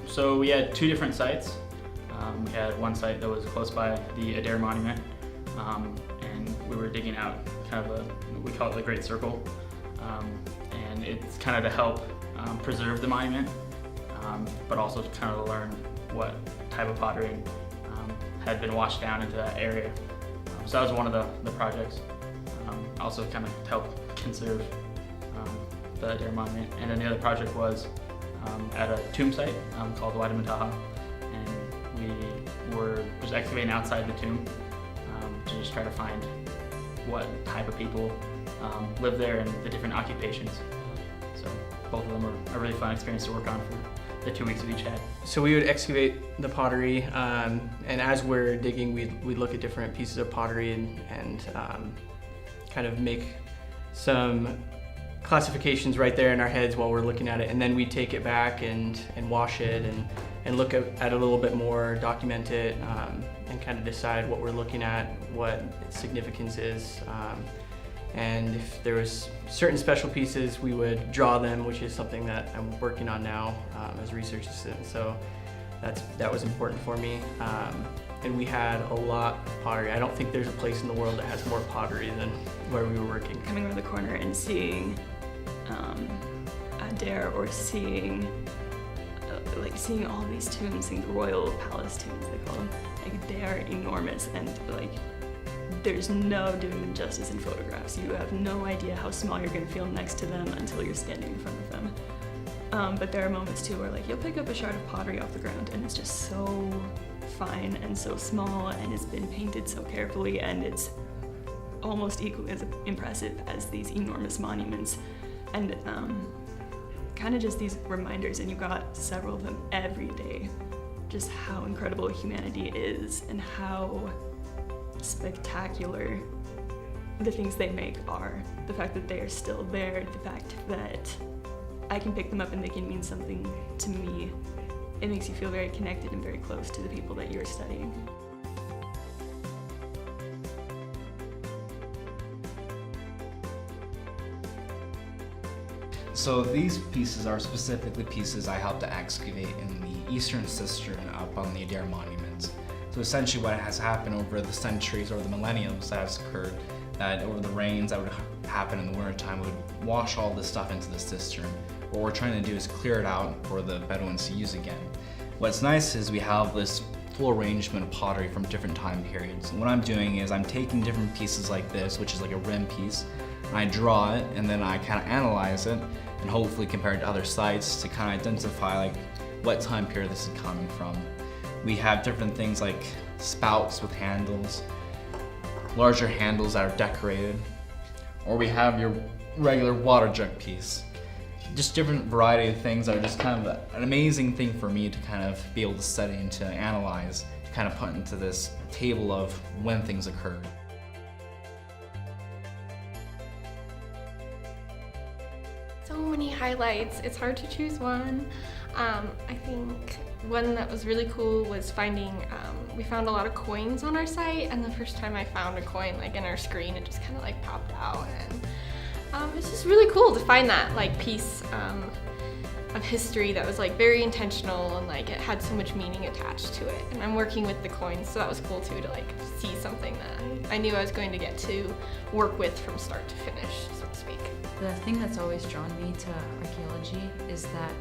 So we had two different sites. We had one site that was close by the Adair Monument, and we were digging out kind of we call it the Great Circle, and it's kind of to help preserve the monument, but also to kind of learn what type of pottery had been washed down into that area. So that was one of the projects. Also kind of to help conserve the Adair Monument. And then the other project was at a tomb site called Wadi Mataha, and we were just excavating outside the tomb to just try to find what type of people live there and the different occupations. So both of them were a really fun experience to work on for the 2 weeks we each had. So we would excavate the pottery, and as we're digging, we'd look at different pieces of pottery and kind of make some classifications right there in our heads while we're looking at it, and then we take it back and wash it and look at it a little bit more, document it, and kind of decide what we're looking at, what its significance is. And if there was certain special pieces, we would draw them, which is something that I'm working on now as a research assistant. So that was important for me. And we had a lot of pottery. I don't think there's a place in the world that has more pottery than where we were working. Coming around the corner and seeing Adair, or seeing all these tombs, seeing the royal palace tombs, they call them, like, they are enormous, and like there's no doing them justice in photographs. You have no idea how small you're gonna feel next to them until you're standing in front of them. But there are moments too where, like, you'll pick up a shard of pottery off the ground and it's just so fine and so small, and it's been painted so carefully, and it's almost equally as impressive as these enormous monuments. And kind of just these reminders, and you got several of them every day, just how incredible humanity is and how spectacular the things they make are. The fact that they are still there, the fact that I can pick them up and they can mean something to me. It makes you feel very connected and very close to the people that you're studying. So these pieces are specifically pieces I helped to excavate in the Eastern Cistern up on the Adair Monument. So essentially what has happened over the centuries or the millenniums that has occurred, that over the rains that would happen in the wintertime would wash all this stuff into the cistern. What we're trying to do is clear it out for the Bedouins to use again. What's nice is we have this full arrangement of pottery from different time periods. And what I'm doing is I'm taking different pieces like this, which is like a rim piece, and I draw it, and then I kind of analyze it, and hopefully compare it to other sites to kind of identify like what time period this is coming from. We have different things like spouts with handles, larger handles that are decorated, or we have your regular water jug piece. Just different variety of things that are just kind of an amazing thing for me to kind of be able to study and to analyze, to kind of put into this table of when things occurred. So many highlights, it's hard to choose one. I think one that was really cool was finding, we found a lot of coins on our site, and the first time I found a coin like in our screen, it just kind of like popped out, and it's just really cool to find that like piece of history that was like very intentional, and like it had so much meaning attached to it. And I'm working with the coins, so that was cool too, to like see something that I knew I was going to get to work with from start to finish, so to speak. The thing that's always drawn me to archaeology is that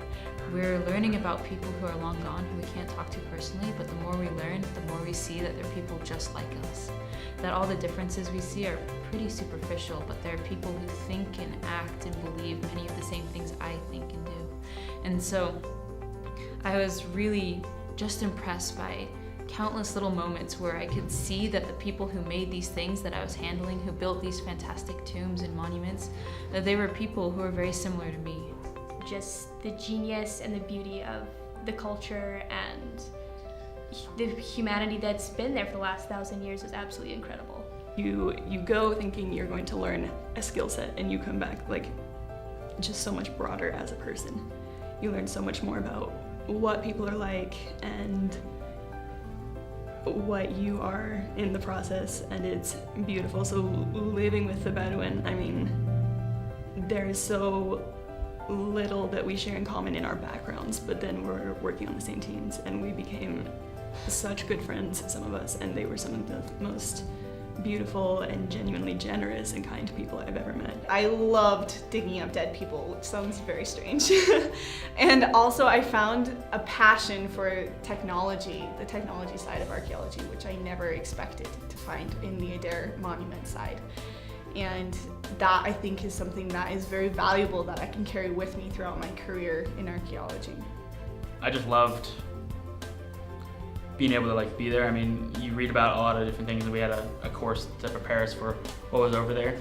we're learning about people who are long gone, who we can't talk to personally, but the more we learn, the more we see that they're people just like us. That all the differences we see are pretty superficial, but there are people who think and act and believe many of the same things I think and do. And so I was really just impressed by countless little moments where I could see that the people who made these things that I was handling, who built these fantastic tombs and monuments, that they were people who were very similar to me. Just the genius and the beauty of the culture and the humanity that's been there for the last 1,000 years was absolutely incredible. You go thinking you're going to learn a skill set, and you come back like just so much broader as a person. You learn so much more about what people are like and what you are in the process, and it's beautiful. So living with the Bedouin, I mean, they're so little that we share in common in our backgrounds, but then we're working on the same teams, and we became such good friends, some of us, and they were some of the most beautiful and genuinely generous and kind people I've ever met. I loved digging up dead people, which sounds very strange. And also I found a passion for technology, the technology side of archaeology, which I never expected to find in the Adair monument side. And that, I think, is something that is very valuable that I can carry with me throughout my career in archaeology. I just loved being able to be there. I mean, you read about a lot of different things, and we had a course to prepare us for what was over there,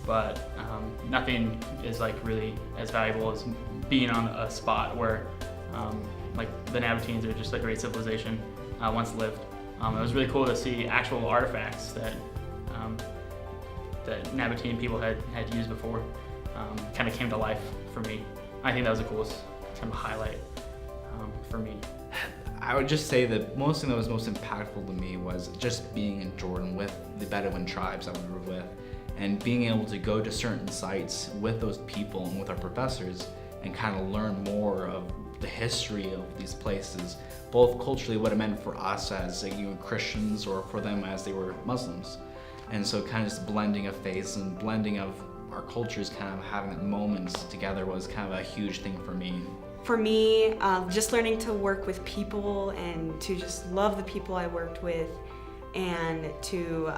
but nothing is really as valuable as being on a spot where the Nabateans are just a great civilization once lived. It was really cool to see actual artifacts that Nabatean people had used before kind of came to life for me. I think that was the coolest kind of highlight for me. I would just say that most thing that was most impactful to me was just being in Jordan with the Bedouin tribes that we were with, and being able to go to certain sites with those people and with our professors and kind of learn more of the history of these places, both culturally, what it meant for us as Christians, or for them as they were Muslims. And so kind of just blending of faiths and blending of our cultures, kind of having that moments together was kind of a huge thing for me. For me, just learning to work with people and to just love the people I worked with, and to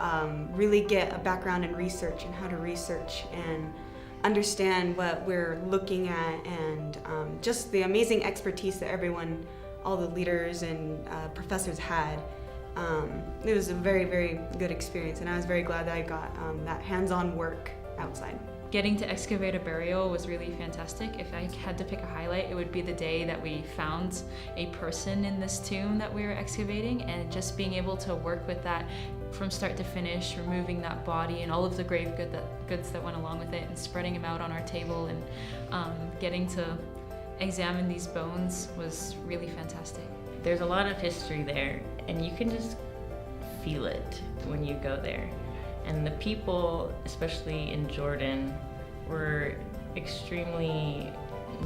really get a background in research and how to research and understand what we're looking at, and just the amazing expertise that everyone, all the leaders and professors had. It was a very, very good experience, and I was very glad that I got that hands-on work outside. Getting to excavate a burial was really fantastic. If I had to pick a highlight, it would be the day that we found a person in this tomb that we were excavating, and just being able to work with that from start to finish, removing that body and all of the grave goods that went along with it, and spreading them out on our table, and getting to examine these bones was really fantastic. There's a lot of history there, and you can just feel it when you go there. And the people, especially in Jordan, were extremely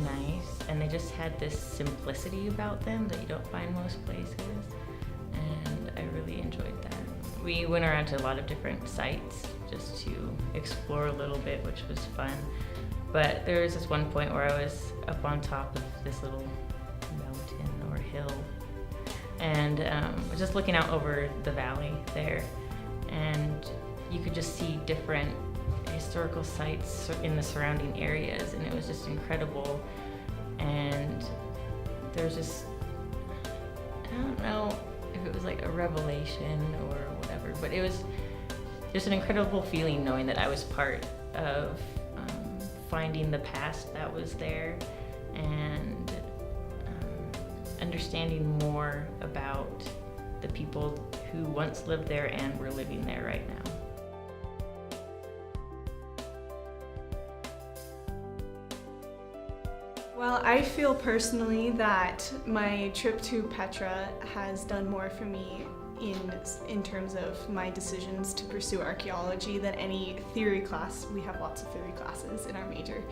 nice, and they just had this simplicity about them that you don't find most places, and I really enjoyed that. We went around to a lot of different sites just to explore a little bit, which was fun. But there was this one point where I was up on top of this little mountain or hill, and was just looking out over the valley there, and you could just see different historical sites in the surrounding areas, and it was just incredible. And there's just, I don't know if it was a revelation or whatever, but it was just an incredible feeling knowing that I was part of finding the past that was there, and understanding more about the people who once lived there and were living there right now. Well, I feel personally that my trip to Petra has done more for me in terms of my decisions to pursue archaeology than any theory class, we have lots of theory classes in our major,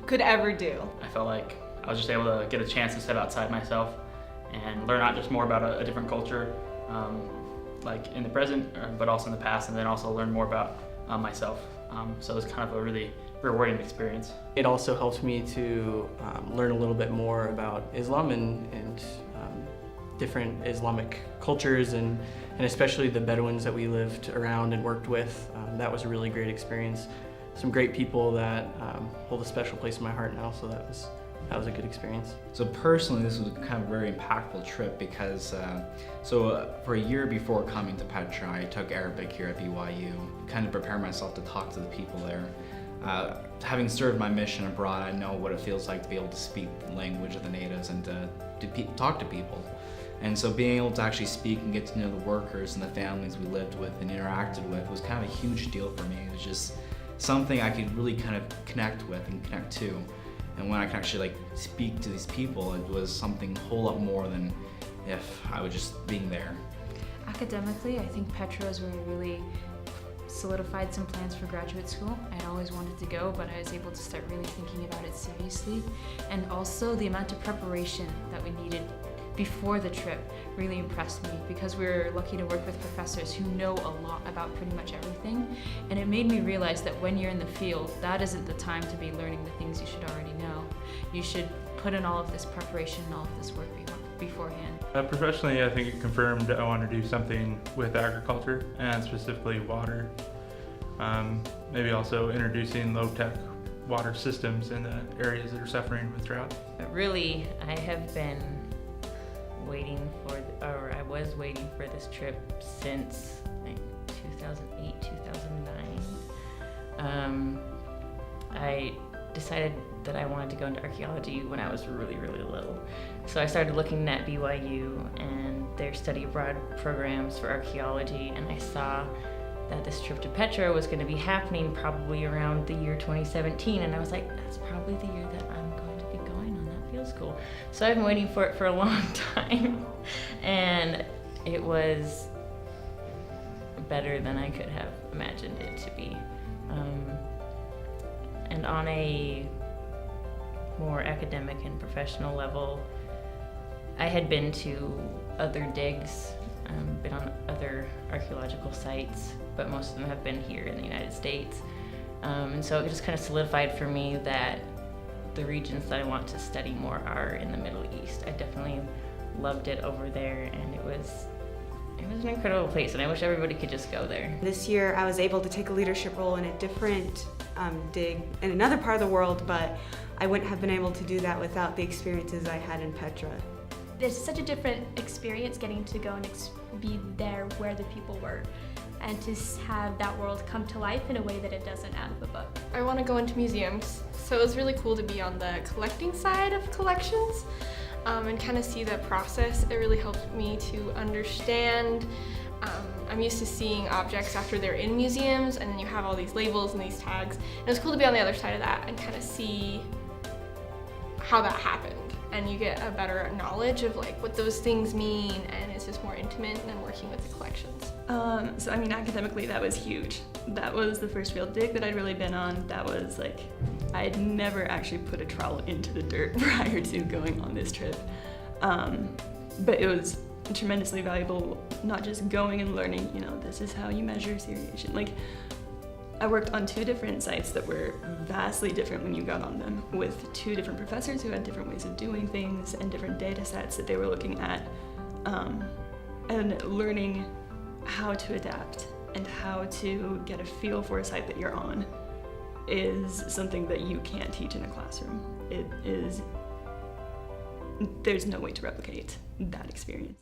could ever do. I felt like I was just able to get a chance to step outside myself and learn not just more about a different culture, in the present, but also in the past, and then also learn more about myself. So it was kind of a really rewarding experience. It also helped me to learn a little bit more about Islam and different Islamic cultures, and especially the Bedouins that we lived around and worked with. That was a really great experience. Some great people that hold a special place in my heart now, so that was a good experience. So personally, this was kind of a very impactful trip because, for a year before coming to Petra, I took Arabic here at BYU, kind of prepare myself to talk to the people there. Having served my mission abroad, I know what it feels like to be able to speak the language of the natives and to talk to people. And so being able to actually speak and get to know the workers and the families we lived with and interacted with was kind of a huge deal for me. It was just something I could really kind of connect with and connect to. And when I could actually speak to these people, it was something a whole lot more than if I was just being there. Academically, I think Petra is where I really solidified some plans for graduate school. I'd always wanted to go, but I was able to start really thinking about it seriously. And also the amount of preparation that we needed before the trip really impressed me, because we were lucky to work with professors who know a lot about pretty much everything. And it made me realize that when you're in the field, that isn't the time to be learning the things you should already know. You should put in all of this preparation and all of this work beforehand. Professionally, I think it confirmed I want to do something with agriculture and specifically water. Maybe also introducing low-tech water systems in the areas that are suffering with drought. But really, I have been I was waiting for this trip since like 2008, 2009. I decided that I wanted to go into archaeology when I was really, really little. So I started looking at BYU and their study abroad programs for archaeology, and I saw that this trip to Petra was going to be happening probably around the year 2017, and I was like, that's probably the year that I'm going to be going on that field school. So I've been waiting for it for a long time, and it was better than I could have imagined it to be. And on a more academic and professional level, I had been to other digs, been on other archaeological sites, but most of them have been here in the United States. And so it just kind of solidified for me that the regions that I want to study more are in the Middle East. I definitely loved it over there, and it was an incredible place, and I wish everybody could just go there. This year I was able to take a leadership role in a different dig in another part of the world, but I wouldn't have been able to do that without the experiences I had in Petra. There's such a different experience getting to go and be there where the people were, and to have that world come to life in a way that it doesn't out of the book. I want to go into museums, so it was really cool to be on the collecting side of collections and kind of see the process. It really helped me to understand. I'm used to seeing objects after they're in museums, and then you have all these labels and these tags. And it was cool to be on the other side of that and kind of see how that happened. And you get a better knowledge of like what those things mean, and it's just more intimate than working with the collections. So I mean, academically, that was huge. That was the first real dig that I'd really been on. That was like, I had never actually put a trowel into the dirt prior to going on this trip. But it was tremendously valuable, not just going and learning, you know, this is how you measure seriation. Like, I worked on 2 different sites that were vastly different when you got on them, with 2 different professors who had different ways of doing things and different data sets that they were looking at, and learning how to adapt and how to get a feel for a site that you're on is something that you can't teach in a classroom. There's no way to replicate that experience.